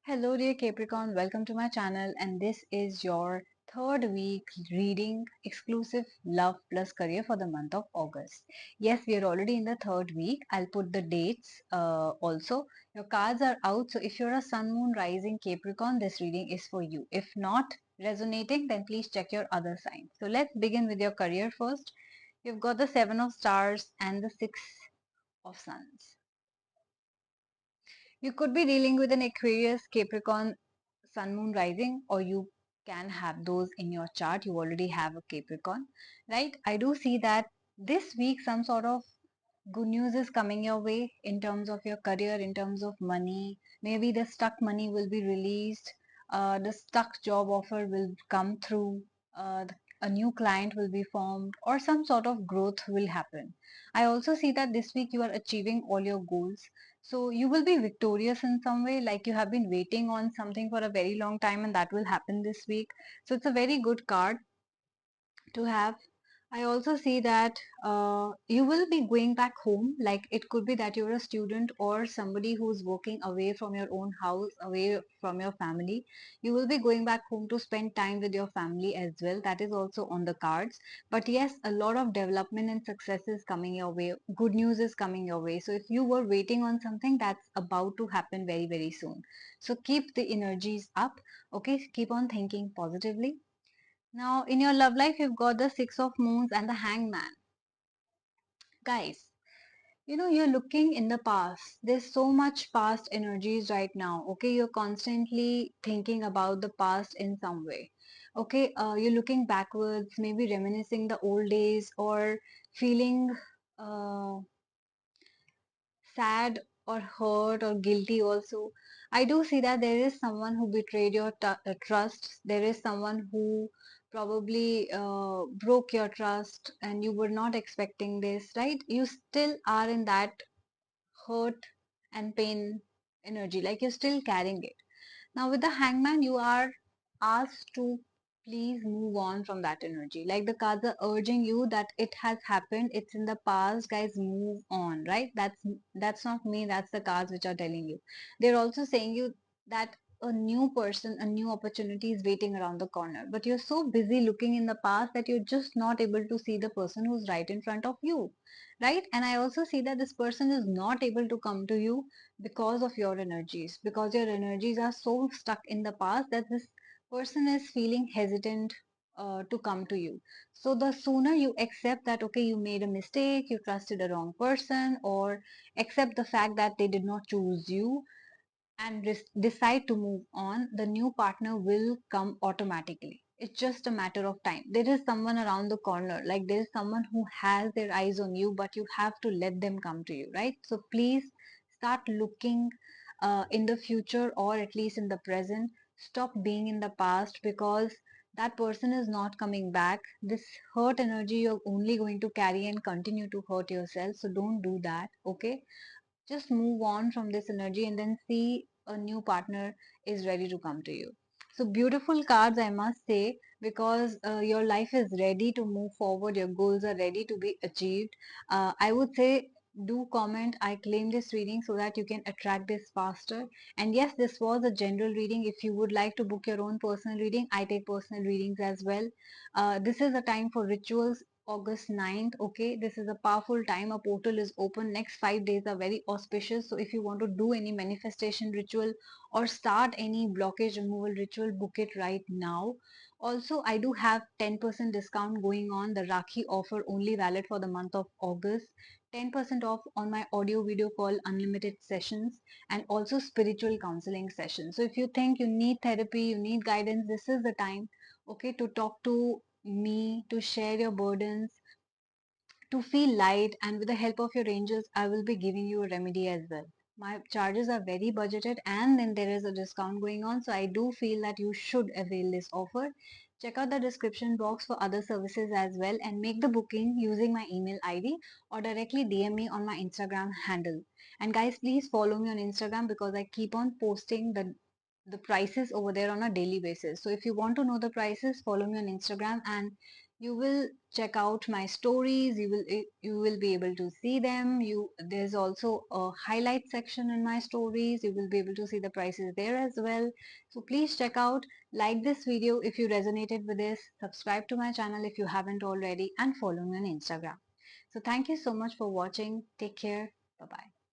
Hello dear Capricorn, welcome to my channel and this is your third week reading exclusive love plus career for the month of August. Yes, we are already in the third week. I'll put the dates also. Your cards are out, so if you're a sun moon rising Capricorn, this reading is for you. If not resonating, then please check your other signs. So let's begin with your career first. You've got the 7 of stars and the 6 of suns. You could be dealing with an Aquarius, Capricorn, Sun, Moon, Rising, or you can have those in your chart. You already have a Capricorn, right? I do see that this week some sort of good news is coming your way in terms of your career, in terms of money. Maybe the stuck money will be released, the stuck job offer will come through, a new client will be formed, or some sort of growth will happen. I also see that this week you are achieving all your goals. So you will be victorious in some way, like you have been waiting on something for a very long time, and that will happen this week. So it's a very good card to have. I also see that you will be going back home. Like it could be that you're a student or somebody who's working away from your own house, away from your family. You will be going back home to spend time with your family as well. That is also on the cards. But yes, a lot of development and success is coming your way. Good news is coming your way. So if you were waiting on something, that's about to happen very, very soon. So keep the energies up. Okay, keep on thinking positively. Now, in your love life, you've got the Six of Moons and the Hangman. Guys, you're looking in the past. There's so much past energies right now. Okay, you're constantly thinking about the past in some way. Okay, you're looking backwards, maybe reminiscing the old days or feeling uh, sad or hurt or guilty also. I do see that there is someone who betrayed your trust. There is someone who probably broke your trust and you were not expecting this, right? You still are in that hurt and pain energy, like you're still carrying it. Now, with the hangman, you are asked to please move on from that energy. Like the cards are urging you that it has happened, it's in the past, guys, move on, right? That's not me, that's the cards which are telling you. They're also saying you that a new person, a new opportunity is waiting around the corner. But you're so busy looking in the past that you're just not able to see the person who's right in front of you, right? And I also see that this person is not able to come to you because of your energies, because your energies are so stuck in the past that this person is feeling hesitant to come to you. So the sooner you accept that, okay, you made a mistake, you trusted a wrong person, or accept the fact that they did not choose you and decide to move on, the new partner will come automatically. It's just a matter of time. There is someone around the corner, like there is someone who has their eyes on you, but you have to let them come to you, right? So please start looking in the future, or at least in the present. Stop being in the past, because that person is not coming back. This hurt energy you're only going to carry and continue to hurt yourself. So don't do that, okay? Just move on from this energy and then see a new partner is ready to come to you. So beautiful cards, I must say, because your life is ready to move forward, your goals are ready to be achieved. I would say do comment I claim this reading so that you can attract this faster. And yes, this was a general reading. If you would like to book your own personal reading, I take personal readings as well. This is a time for rituals. August 9th. Okay, this is a powerful time. A portal is open. Next 5 days are very auspicious. So if you want to do any manifestation ritual or start any blockage removal ritual, book it right now. Also, I do have 10% discount going on. The Rakhi offer only valid for the month of August. 10% off on my audio video call unlimited sessions, and also spiritual counseling sessions. So if you think you need therapy, you need guidance, this is the time, okay, to talk to me, to share your burdens, to feel light, and with the help of your angels, I will be giving you a remedy as well. My charges are very budgeted, and then there is a discount going on, so I do feel that you should avail this offer. Check out the description box for other services as well, and make the booking using my email ID or directly DM me on my Instagram handle. And guys, please follow me on Instagram because I keep on posting the prices over there on a daily basis. So if you want to know the prices, follow me on Instagram, and you will check out my stories. You will be able to see them. There's also a highlight section in my stories. You will be able to see the prices there as well. So please check out, like this video if you resonated with this, subscribe to my channel if you haven't already, and follow me on Instagram. So thank you so much for watching. Take care. Bye bye.